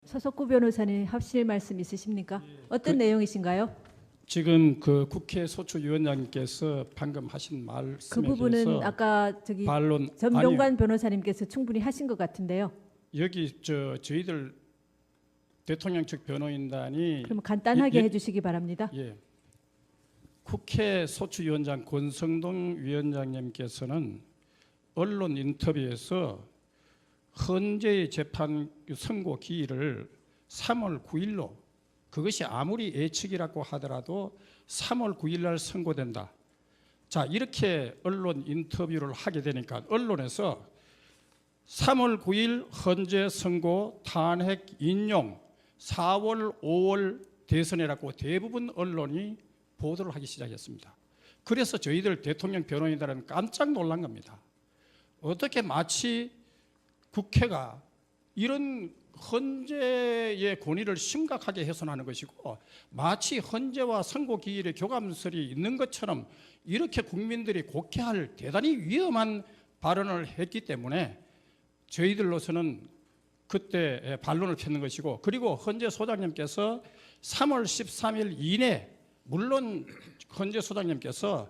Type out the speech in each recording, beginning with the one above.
서석구 변호사님 합실 말씀 있으십니까? 어떤 내용이신가요? 지금 그 국회 소추위원장님께서 방금 하신 말씀에 그 부분은 대해서 아까 저기 반론 전병관 변호사님께서 충분히 하신 것 같은데요. 여기 저희들 대통령 측 변호인단이 그럼 간단하게 예, 해주시기 바랍니다. 예. 국회 소추위원장 권성동 위원장님께서는 언론 인터뷰에서 헌재의 재판 선고 기일을 3월 9일로 그것이 아무리 예측이라고 하더라도 3월 9일 날 선고된다. 자, 이렇게 언론 인터뷰를 하게 되니까 언론에서 3월 9일 헌재 선고 탄핵 인용 4월 5월 대선이라고 대부분 언론이 보도를 하기 시작했습니다. 그래서 저희들 대통령 변호인들은 깜짝 놀란 겁니다. 어떻게 마치 국회가 이런 헌재의 권위를 심각하게 훼손하는 것이고 마치 헌재와 선고 기일의 교감설이 있는 것처럼 이렇게 국민들이 곡해할 대단히 위험한 발언을 했기 때문에 저희들로서는 그때 반론을 폈는 것이고, 그리고 헌재 소장님께서 3월 13일 이내, 물론 헌재 소장님께서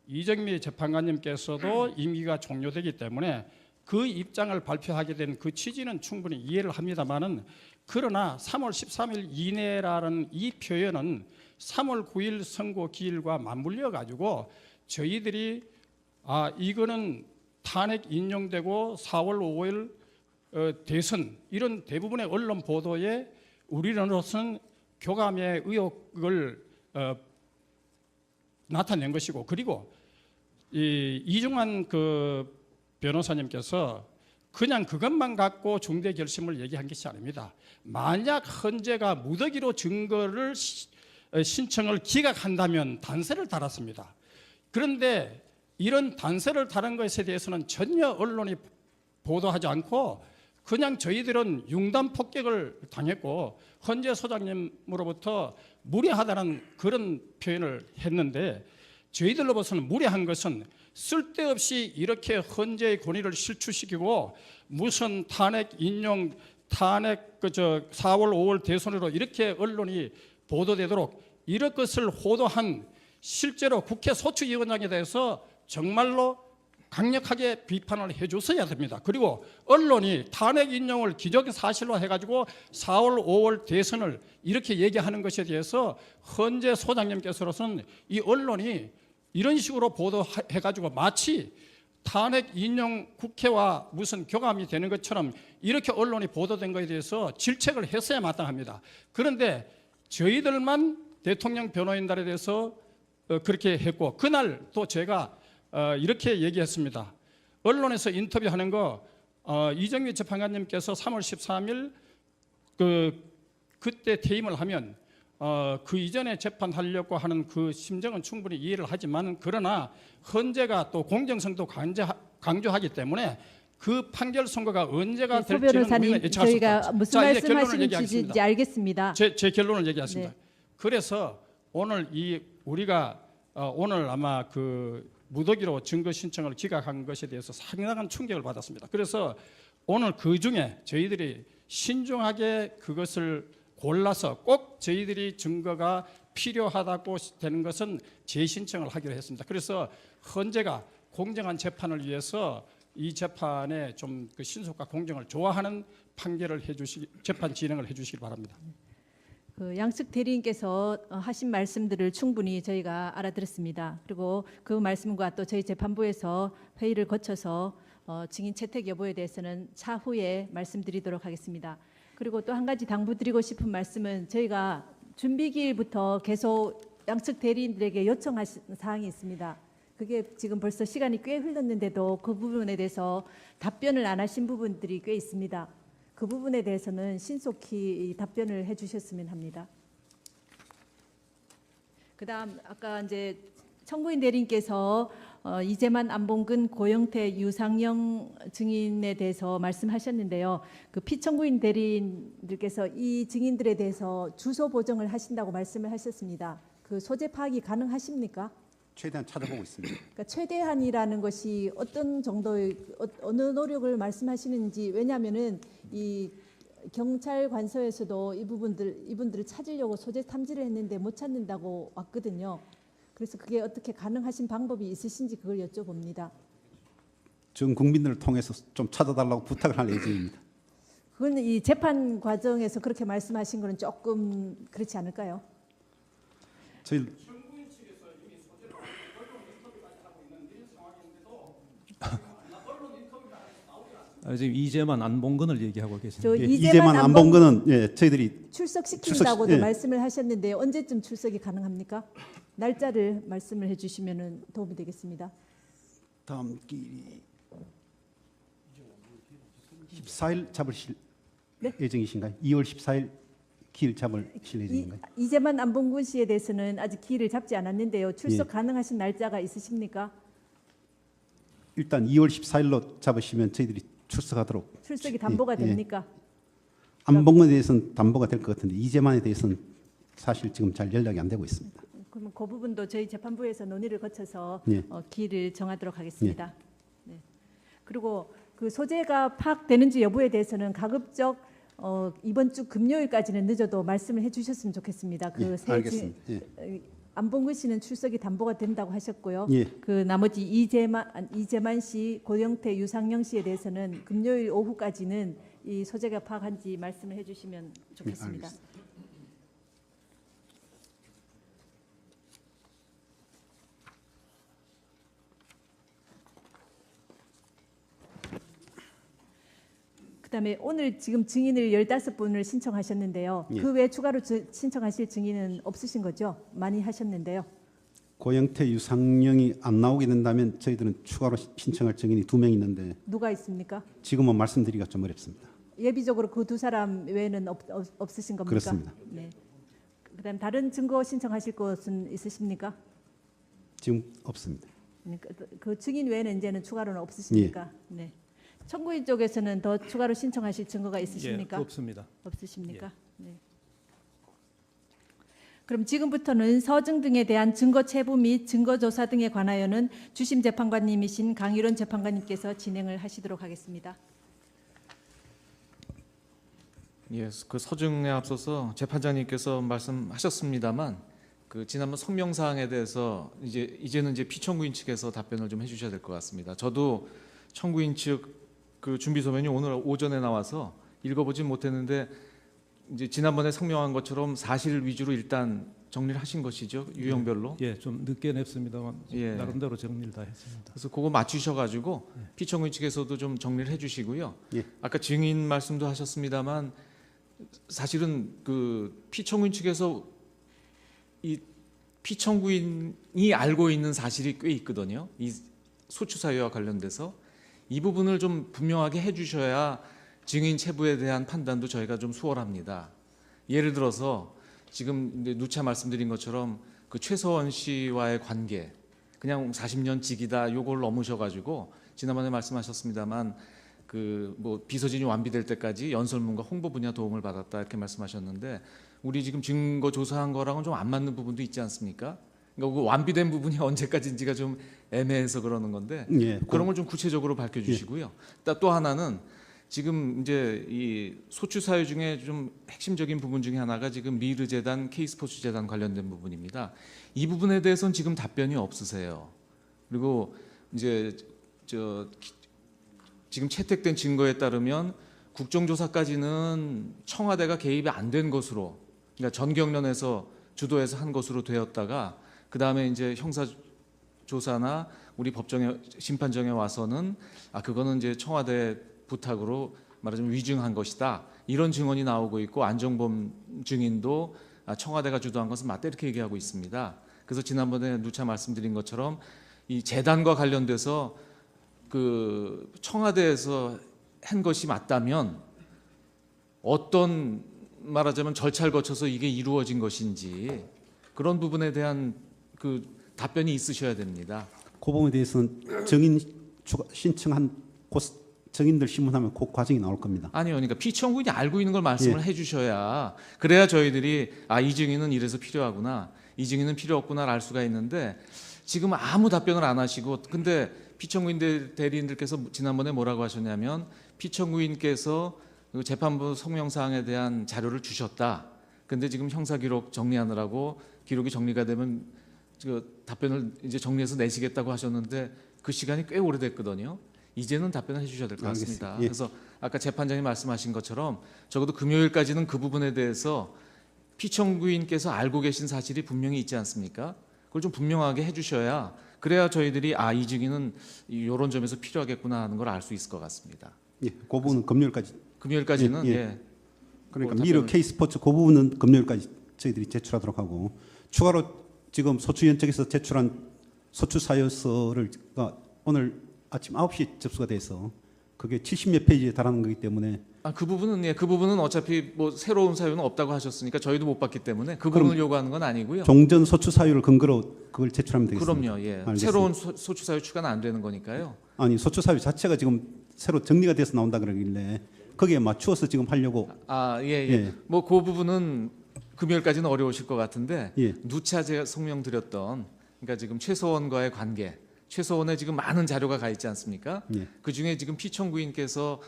이정미 재판관님께서도 임기가 종료되기 때문에 그 입장을 발표하게 된 그 취지는 충분히 이해를 합니다만은, 그러나 3월 13일 이내라는 이 표현은 3월 9일 선고 기일과 맞물려 가지고 저희들이 이거는 탄핵 인용되고 4월 5일 대선, 이런 대부분의 언론 보도에 우리로서는 교감의 의혹을 나타낸 것이고, 그리고 이중환 그 변호사님께서 그냥 그것만 갖고 중대 결심을 얘기한 것이 아닙니다. 만약 헌재가 무더기로 증거를 신청을 기각한다면 단서를 달았습니다. 그런데 이런 단서를 달은 것에 대해서는 전혀 언론이 보도하지 않고 그냥 저희들은 융단 폭격을 당했고 헌재 소장님으로부터 무례하다는 그런 표현을 했는데, 저희들로부터는 무례한 것은 쓸데없이 이렇게 헌재의 권위를 실추시키고 무슨 탄핵 인용, 탄핵 4월 5월 대선으로 이렇게 언론이 보도되도록 이런 것을 호도한 실제로 국회 소추위원장에 대해서 정말로 강력하게 비판을 해줬어야 됩니다. 그리고 언론이 탄핵 인용을 기적사실로 해가지고 4월 5월 대선을 이렇게 얘기하는 것에 대해서 헌재 소장님께서는 이 언론이 이런 식으로 보도해가지고 마치 탄핵 인용 국회와 무슨 교감이 되는 것처럼 이렇게 언론이 보도된 것에 대해서 질책을 했어야 마땅합니다. 그런데 저희들만 대통령 변호인단에 대해서 그렇게 했고, 그날 또 제가 이렇게 얘기했습니다. 언론에서 인터뷰하는 거 이정미 재판관님께서 3월 13일 그때 퇴임을 하면 그 이전에 재판하려고 하는 그 심정은 충분히 이해를 하지만, 그러나 헌재가 또 공정성도 강조하기 때문에 그 판결 선고가 언제가 될지는 우리는 예측할 수 없다. 저희가 무슨 말씀하시는지 알겠습니다. 제 결론을 얘기하겠습니다. 네. 그래서 오늘 우리가 오늘 아마 그 무더기로 증거 신청을 기각한 것에 대해서 상당한 충격을 받았습니다. 그래서 오늘 그 중에 저희들이 신중하게 그것을 골라서 꼭 저희들이 증거가 필요하다고 되는 것은 재신청을 하기로 했습니다. 그래서 헌재가 공정한 재판을 위해서 이 재판에 좀 그 신속과 공정을 좋아하는 판결을 재판 진행을 해주시기 바랍니다. 그 양측 대리인께서 하신 말씀들을 충분히 저희가 알아들었습니다. 그리고 그 말씀과 또 저희 재판부에서 회의를 거쳐서 증인 채택 여부에 대해서는 차후에 말씀드리도록 하겠습니다. 그리고 또 한 가지 당부드리고 싶은 말씀은, 저희가 준비기일부터 계속 양측 대리인들에게 요청하신 사항이 있습니다. 그게 지금 벌써 시간이 꽤 흘렀는데도 그 부분에 대해서 답변을 안 하신 부분들이 꽤 있습니다. 그 부분에 대해서는 신속히 답변을 해주셨으면 합니다. 그다음 아까 이제 청구인 대리인께서 이재만, 안봉근, 고영태, 유상영 증인에 대해서 말씀하셨는데요. 그 피청구인 대리인들께서 이 증인들에 대해서 주소 보정을 하신다고 말씀을 하셨습니다. 그 소재 파악이 가능하십니까? 최대한 찾아보고 있습니다. 그러니까 최대한이라는 것이 어떤 정도의 어느 노력을 말씀하시는지, 왜냐하면은 이 경찰 관서에서도 이분들을 찾으려고 소재 탐지를 했는데 못 찾는다고 왔거든요. 그래서 그게 어떻게 가능하신 방법이 있으신지 그걸 여쭤봅니다. 전 국민들을 통해서 좀 찾아달라고 부탁을 할 예정입니다. 그건 이 재판 과정에서 그렇게 말씀하신 거는 조금 그렇지 않을까요? 저희 지금 이재만 안봉근을 얘기하고 저 계십니다. 예, 이재만 이재만 안 본 거는 저희들이 출석시킨다고도 출석- 예. 말씀을 하셨는데 언제쯤 출석이 가능합니까? 날짜를 말씀을 해주시면 도움이 되겠습니다. 다음 길이 14일 잡으실 네? 예정이신가요? 2월 14일 기일 잡으실 예정인가요? 이재만 안봉근 씨에 대해서는 아직 기일을 잡지 않았는데요. 출석 예. 가능하신 날짜가 있으십니까? 일단 2월 14일로 잡으시면 저희들이 출석하도록. 출석이 담보가 예, 예. 됩니까? 안 본 거에 대해서는 담보가 될 것 같은데 이재만에 대해서는 사실 지금 잘 연락이 안 되고 있습니다. 그러면 그 부분도 저희 재판부에서 논의를 거쳐서 예. 기일을 정하도록 하겠습니다. 네. 그리고 그 소재가 파악되는지 여부에 대해서는 가급적 이번 주 금요일까지는 늦어도 말씀을 해주셨으면 좋겠습니다. 예, 알겠습니다. 안봉근 씨는 출석이 담보가 된다고 하셨고요. 예. 그 나머지 이재만 씨, 고영태, 유상영 씨에 대해서는 금요일 오후까지는 이 소재가 파악한지 말씀을 해주시면 좋겠습니다. 알겠습니다. 그다음에 오늘 지금 증인을 15분을 신청하셨는데요. 예. 그 외 추가로 신청하실 증인은 없으신 거죠? 많이 하셨는데요. 고영태, 유상영이 안 나오게 된다면 저희들은 추가로 신청할 증인이 2명 있는데 누가 있습니까? 지금은 말씀드리기가 좀 어렵습니다. 예비적으로 그 두 사람 외에는 없으신 겁니까? 그렇습니다. 네. 그다음 다른 증거 신청하실 것은 있으십니까? 지금 없습니다. 그 증인 외에는 이제는 추가로는 없으십니까? 예. 네. 청구인 쪽에서는 더 추가로 신청하실 증거가 있으십니까? 예, 없습니다. 없으십니까? 네. 그럼 지금부터는 서증 등에 대한 증거 체부 및 증거 조사 등에 관하여는 주심 재판관님이신 강일원 재판관님께서 진행을 하시도록 하겠습니다. 예, 그 서증에 앞서서 재판장님께서 말씀하셨습니다만 그 지난번 성명 사항에 대해서 이제는 피청구인 측에서 답변을 좀 해주셔야 될 것 같습니다. 저도 청구인 측 그 준비 서면이 오늘 오전에 나와서 읽어보진 못했는데 이제 지난번에 성명한 것처럼 사실 위주로 일단 정리를 하신 것이죠, 유형별로. 예, 좀 늦게 냈습니다만 예. 나름대로 정리를 다 했습니다. 그래서 그거 맞추셔가지고 피청구인 측에서도 좀 정리를 해주시고요. 예. 아까 증인 말씀도 하셨습니다만 사실은 그 피청구인 측에서 이 피청구인이 알고 있는 사실이 꽤 있거든요. 이 소추 사유와 관련돼서 이 부분을 좀 분명하게 해주셔야 증인 체부에 대한 판단도 저희가 좀 수월합니다. 예를 들어서 지금 이제 누차 말씀드린 것처럼 그 최서원 씨와의 관계 그냥 40년 직이다 요걸 넘으셔가지고 지난번에 말씀하셨습니다만 그 뭐 비서진이 완비될 때까지 연설문과 홍보 분야 도움을 받았다 이렇게 말씀하셨는데 우리 지금 증거 조사한 거랑은 좀 안 맞는 부분도 있지 않습니까? 그러니까 그 완비된 부분이 언제까지인지가 좀 애매해서 그러는 건데 예, 그런 걸 좀 구체적으로 밝혀주시고요. 또 하나는 지금 이제 이 소추 사유 중에 좀 핵심적인 부분 중에 하나가 지금 미르 재단, K스포츠 재단 관련된 부분입니다. 이 부분에 대해서는 지금 답변이 없으세요. 그리고 이제 지금 채택된 증거에 따르면 국정조사까지는 청와대가 개입이 안 된 것으로, 그러니까 전경련에서 주도해서 한 것으로 되었다가 그 다음에 이제 형사 조사나 우리 법정에 심판정에 와서는 그거는 이제 청와대 부탁으로 말하자면 위증한 것이다 이런 증언이 나오고 있고 안정범 증인도 청와대가 주도한 것은 맞다 이렇게 얘기하고 있습니다. 그래서 지난번에 누차 말씀드린 것처럼 이 재단과 관련돼서 그 청와대에서 한 것이 맞다면 어떤 말하자면 절차를 거쳐서 이게 이루어진 것인지 그런 부분에 대한 그 답변이 있으셔야 됩니다. 그 부분에 대해서는 증인 신청한 증인들 신문하면 그 과정이 나올 겁니다. 아니요, 그러니까 피청구인이 알고 있는 걸 말씀을 해주셔야 그래야 저희들이 이 증인은 이래서 필요하구나, 이 증인은 필요 없구나를 알 수가 있는데 지금 아무 답변을 안 하시고 근데 피청구인 대리인들께서 지난번에 뭐라고 하셨냐면 피청구인께서 그리고 재판부 성명사항에 대한 자료를 주셨다. 근데 지금 형사기록 정리하느라고 기록이 정리가 되면 그 답변을 이제 정리해서 내시겠다고 하셨는데 그 시간이 꽤 오래됐거든요. 이제는 답변을 해주셔야 될 것 같습니다. 알겠습니다. 예. 그래서 아까 재판장님 말씀하신 것처럼 적어도 금요일까지는 그 부분에 대해서 피청구인께서 알고 계신 사실이 분명히 있지 않습니까? 그걸 좀 분명하게 해주셔야 그래야 저희들이 이 증인은 이런 점에서 필요하겠구나 하는 걸 알 수 있을 것 같습니다. 예, 그 부분은 금요일까지. 금요일까지는 예, 예. 예. 그러니까 뭐 미르 답변을- K스포츠 그 부분은 금요일까지 저희들이 제출하도록 하고 추가로 지금 소추위원 측에서 제출한 소추 사유서를 오늘 아침 9시에 접수가 돼서 그게 70몇 페이지에 달하는 거기 때문에 그 부분은 그 부분은 어차피 뭐 새로운 사유는 없다고 하셨으니까 저희도 못 봤기 때문에 그 부분을 요구하는 건 아니고요. 종전 소추 사유를 근거로 그걸 제출하면 되겠습니다. 그럼요. 예. 알겠습니다. 새로운 소추 사유 추가는 안 되는 거니까요. 아니 소추 사유 자체가 지금 새로 정리가 돼서 나온다 그러길래 거기에 맞추어서 지금 하려고 예. 예. 뭐 그 부분은 금요일까지는 어려우실 것 같은데 예. 누차 제가 성명드렸던 그러니까 지금 최소원과의 관계, 최소원에 지금 많은 자료가 가 있지 않습니까? 예. 그 중에 지금 피청구인께서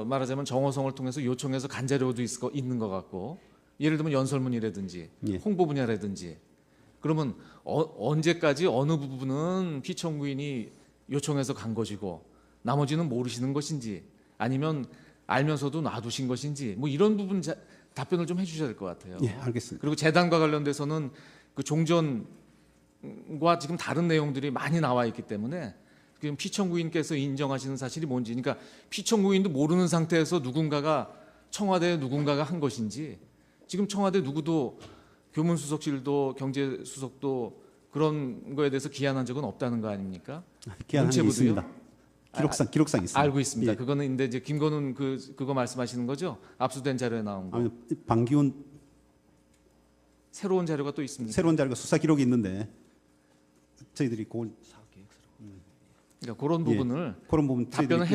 말하자면 정호성을 통해서 요청해서 간 자료도 있는 것 같고 예를 들면 연설문이라든지 예. 홍보 분야라든지 그러면 언제까지 어느 부분은 피청구인이 요청해서 간 것이고 나머지는 모르시는 것인지 아니면 알면서도 놔두신 것인지 뭐 이런 부분 답변을 좀 해주셔야 될 것 같아요. 예, 알겠습니다. 그리고 재단과 관련돼서는 그 종전과 지금 다른 내용들이 많이 나와 있기 때문에 지금 피청구인께서 인정하시는 사실이 뭔지, 그러니까 피청구인도 모르는 상태에서 누군가가 청와대에 누군가가 한 것인지 지금 청와대 누구도 교문수석실도 경제수석도 그런 거에 대해서 기한한 적은 없다는 거 아닙니까? 기한한 게 문체부도요? 있습니다. 기록상 있습니다. 알고 있습니다. 예. 그거는 근데 이제 김건훈 그거 말씀하시는 거죠? 압수된 자료에 나온 거. 아니, 방기훈 새로운 자료가 또 있습니다. 새로운 자료가 수사 기록이 있는데 저희들이 그걸 그러니까 그런 예. 부분을 그런 부분 답변을 저희들이- 예.